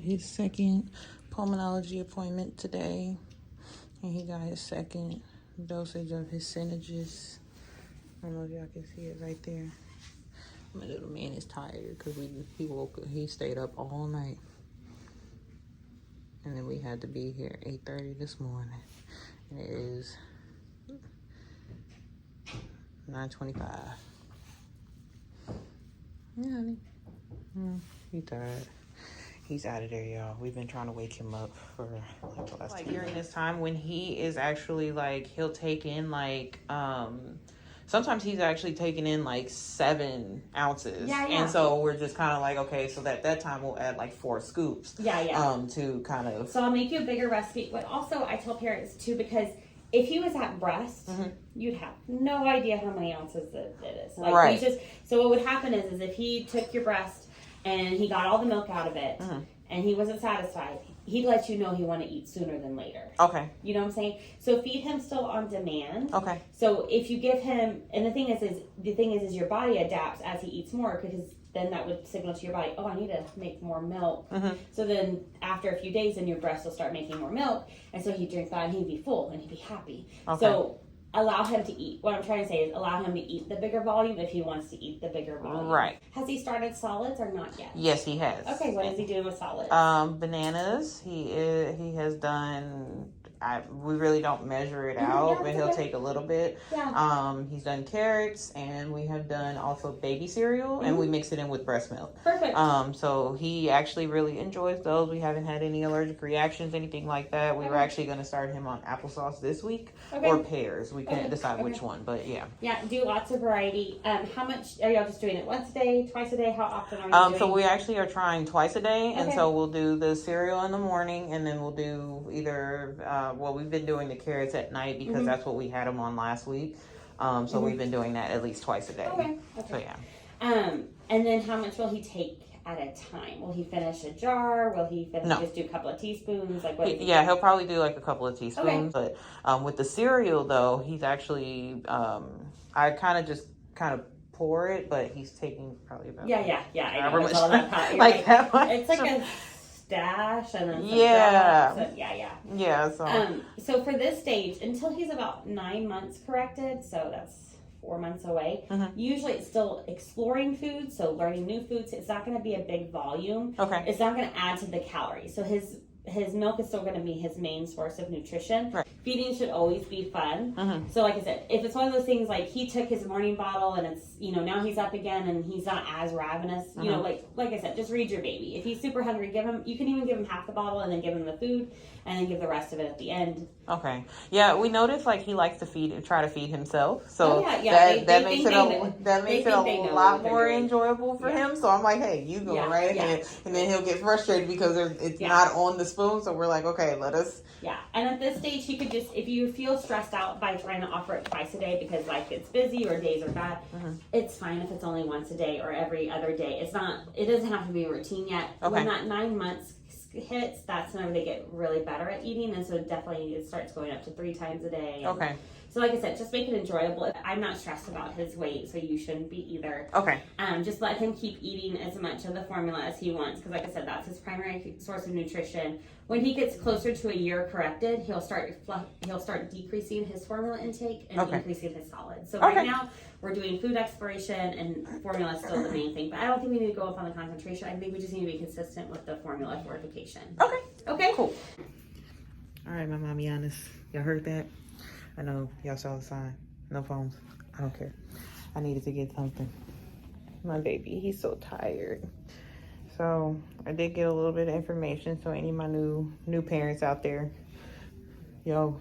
his second pulmonology appointment today. And he got his second dosage of his Synergist. I don't know if y'all can see it right there. My little man is tired because he stayed up all night. And then we had to be here at 8:30 this morning. And it is 9:25. Yeah, honey. He tired. He's out of there, y'all. We've been trying to wake him up for like the last 2 years. During this time when he is actually like, he'll take in like, sometimes he's actually taking in like 7 ounces. Yeah. And so we're just kind of like, okay, so that time we'll add like 4 scoops. Yeah. To kind of. So I'll make you a bigger recipe. But also I tell parents too, because if he was at breast, you'd have no idea how many ounces it is. Like, right. So what would happen is if he took your breast and he got all the milk out of it and he wasn't satisfied, he'd let you know he wanted to eat sooner than later. Okay. You know what I'm saying? So feed him still on demand. Okay. So if you give him, and the thing is your body adapts as he eats more, because then that would signal to your body, oh, I need to make more milk. So then after a few days, then your breast will start making more milk. And so he'd drink that and he'd be full and he'd be happy. Okay. So allow him to eat. What I'm trying to say is allow him to eat the bigger volume if he wants to eat the bigger volume. Right. Has he started solids or not yet? Yes, he has. Okay, what is he doing with solids? Bananas. He has done. We really don't measure it out, but he'll take a little bit. Yeah. He's done carrots, and we have done also baby cereal, and we mix it in with breast milk. Perfect. So he actually really enjoys those. We haven't had any allergic reactions, anything like that. We were actually going to start him on applesauce this week or pears. We couldn't decide which one, but yeah. Yeah, do lots of variety. How much are y'all just doing it? Once a day, twice a day? How often are you doing? So we actually are trying twice a day, and so we'll do the cereal in the morning, and then we'll do either. We've been doing the carrots at night because that's what we had them on last week. So we've been doing that at least twice a day. Okay. So yeah. And then how much will he take at a time? Will he finish a jar? Will he just do a couple of teaspoons? Like what? He'll probably do like a couple of teaspoons. Okay. But with the cereal though, he's actually I kind of pour it, but he's taking probably about I know. Much all that like that much. It's like a stash and then some drops. So for this stage, until he's about 9 months corrected, so that's 4 months away, usually it's still exploring food, so learning new foods. It's not going to be a big volume. Okay. It's not going to add to the calories. So his milk is still going to be his main source of nutrition. Right. Feeding should always be fun. So like I said, if it's one of those things like he took his morning bottle and it's, now he's up again and he's not as ravenous, like I said, just read your baby. If he's super hungry, you can even give him half the bottle and then give him the food and then give the rest of it at the end. Okay. Yeah, we noticed like he likes to try to feed himself. So that makes it a lot more enjoyable for him. So I'm like, hey, you go right ahead. And then he'll get frustrated because it's not on the spoon. So we're like, okay, let us. Yeah. And at this stage, he could just, if you feel stressed out by trying to offer it twice a day because life gets busy or days are bad, it's fine if it's only once a day or every other day. It doesn't have to be a routine yet. Okay. When that 9 months hits, that's whenever they get really better at eating, and so definitely it starts going up to 3 times a day. Okay. So like I said, just make it enjoyable. I'm not stressed about his weight, so you shouldn't be either. Okay. Just let him keep eating as much of the formula as he wants, because like I said, that's his primary source of nutrition. When he gets closer to a year corrected, he'll start decreasing his formula intake and increasing his solids. So right now we're doing food exploration, and formula is still the main thing. But I don't think we need to go up on the concentration. I think we just need to be consistent with the formula fortification. Okay. Cool. All right, my Mamianas, y'all heard that? I know y'all saw the sign. No phones. I don't care. I needed to get something. My baby, he's so tired. So I did get a little bit of information. So any of my new parents out there, y'all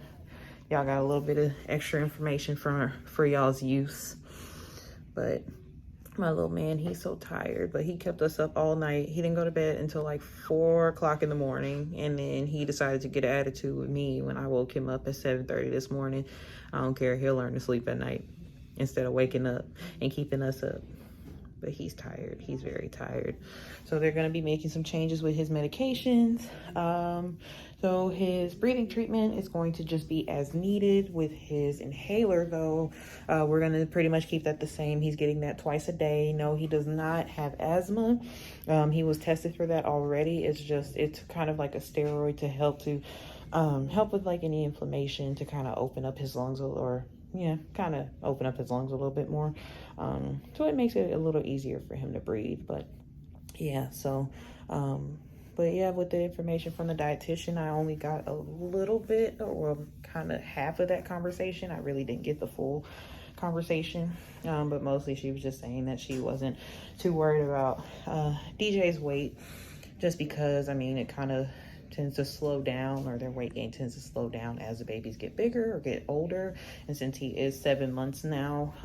got a little bit of extra information for y'all's use. But my little man, he's so tired, but he kept us up all night. He didn't go to bed until like 4 o'clock in the morning. And then he decided to get an attitude with me when I woke him up at 7:30 this morning. I don't care. He'll learn to sleep at night instead of waking up and keeping us up. but he's tired. He's very tired. So they're going to be making some changes with his medications. So his breathing treatment is going to just be as needed. With his inhaler, though, we're going to pretty much keep that the same. He's getting that twice a day. No, he does not have asthma. He was tested for that already. It's kind of like a steroid to help with like any inflammation, to kind of open up his lungs kind of open up his lungs a little bit more. So it makes it a little easier for him to breathe. But yeah, so but yeah, with the information from the dietitian, I only got a little bit, or kind of half of that conversation. I really didn't get the full conversation, but mostly she was just saying that she wasn't too worried about DJ's weight, just because, I mean, it kind of tends to slow down, or their weight gain tends to slow down as the babies get bigger or get older. And since he is 7 months now,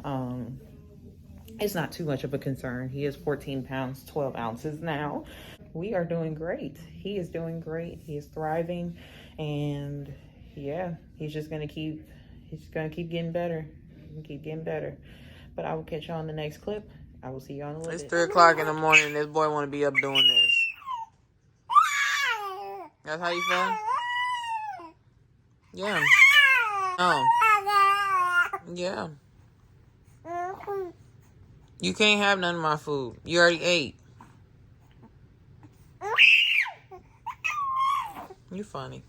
it's not too much of a concern. He is 14 pounds, 12 ounces now. We are doing great. He is doing great. He is thriving. And yeah, he's going to keep getting better. Keep getting better. But I will catch you on the next clip. I will see you on the list. It's 3 o'clock in the morning. This boy want to be up doing this. That's how you feel? Yeah. Oh. Yeah. You can't have none of my food. You already ate. You funny.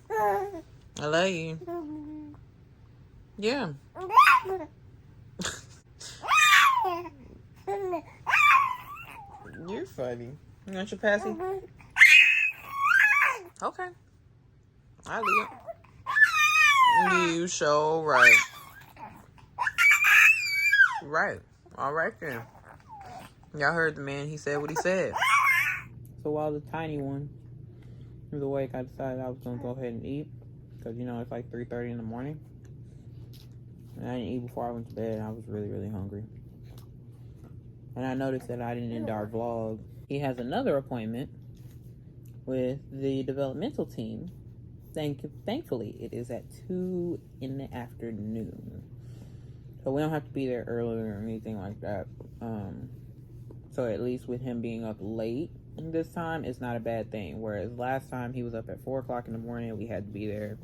I love you. Yeah. You're funny. You want your passy? Okay. I'll leave it. You so right. Right. All right then. Y'all heard the man. He said what he said. So while the tiny one was awake, I decided I was going to go ahead and eat. Because, you know, it's like 3:30 in the morning. And I didn't eat before I went to bed. I was really, really hungry. And I noticed that I didn't end our vlog. He has another appointment with the developmental team. Thankfully, it is at 2 in the afternoon. So we don't have to be there earlier or anything like that. So at least with him being up late this time, it's not a bad thing. Whereas last time he was up at 4 o'clock in the morning, we had to be there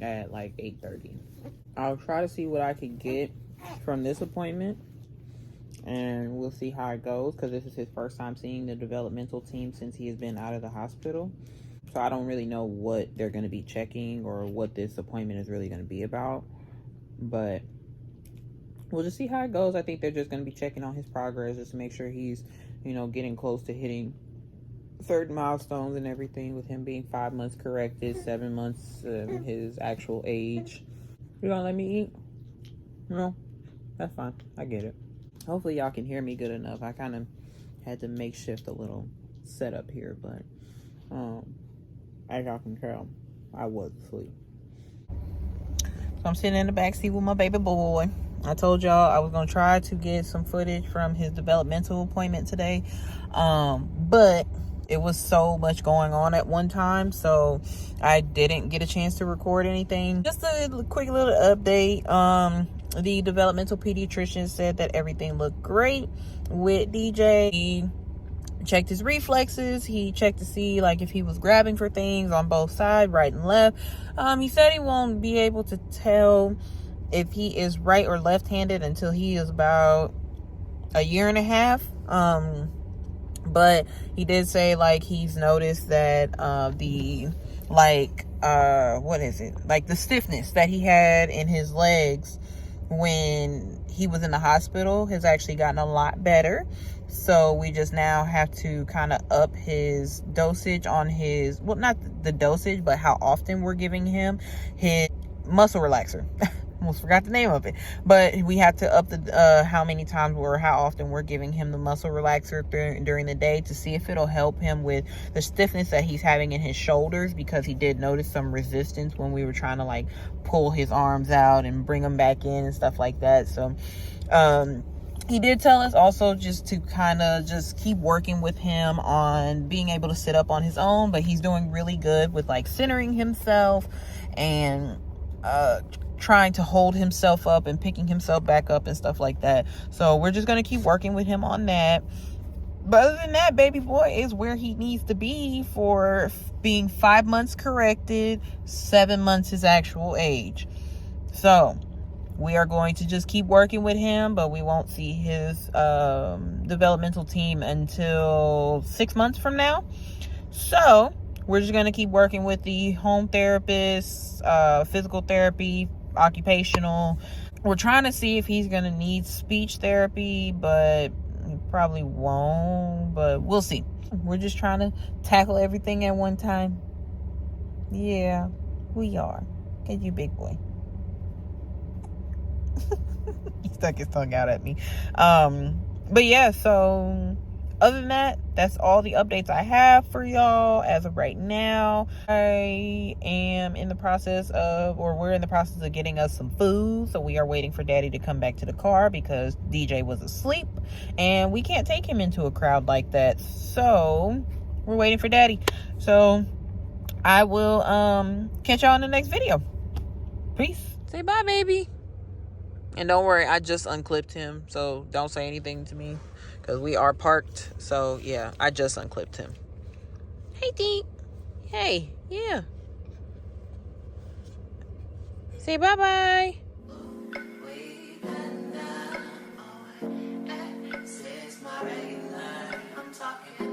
at like 8:30. I'll try to see what I could get from this appointment, and we'll see how it goes, because this is his first time seeing the developmental team since he has been out of the hospital. So I don't really know what they're going to be checking or what this appointment is really going to be about, but we'll just see how it goes. I think they're just going to be checking on his progress, just to make sure he's, you know, getting close to hitting certain milestones and everything, with him being 5 months corrected, 7 months his actual age. You gonna let me eat? No? That's fine. I get it. Hopefully y'all can hear me good enough. I kind of had to makeshift a little setup here, but as y'all can tell, I was asleep. So I'm sitting in the back seat with my baby boy. I told y'all I was gonna try to get some footage from his developmental appointment today, but it was so much going on at one time, so I didn't get a chance to record anything. Just a quick little update. The developmental pediatrician said that everything looked great with DJ. He checked his reflexes. He checked to see like if he was grabbing for things on both sides, right and left. He said he won't be able to tell if he is right or left-handed until he is about a year and a half. But he did say like he's noticed that the stiffness that he had in his legs when he was in the hospital has actually gotten a lot better. So we just now have to kind of up his dosage on his, well, not the dosage, but how often we're giving him his muscle relaxer. Almost forgot the name of it, but we have to up the how many times or how often we're giving him the muscle relaxer during the day, to see if it'll help him with the stiffness that he's having in his shoulders, because he did notice some resistance when we were trying to like pull his arms out and bring them back in and stuff like that. So he did tell us also just to kind of just keep working with him on being able to sit up on his own, but he's doing really good with like centering himself and trying to hold himself up and picking himself back up and stuff like that. So we're just gonna keep working with him on that. But other than that, baby boy is where he needs to be for being 5 months corrected, 7 months his actual age. So we are going to just keep working with him, but we won't see his developmental team until 6 months from now. So we're just going to keep working with the home therapists, physical therapy, occupational. We're trying to see if he's going to need speech therapy, but he probably won't, but we'll see. We're just trying to tackle everything at one time. Yeah, we are. Get you, big boy. He stuck his tongue out at me. But yeah, so other than that, that's all the updates I have for y'all as of right now. I am in the process of, or we're in the process of getting us some food. So we are waiting for Daddy to come back to the car because DJ was asleep and we can't take him into a crowd like that. So we're waiting for Daddy. So I will catch y'all in the next video. Peace. Say bye, baby. And don't worry, I just unclipped him, so don't say anything to me because we are parked. So yeah, I just unclipped him. Hey, Dink. Hey, yeah. Say bye-bye. I'm talking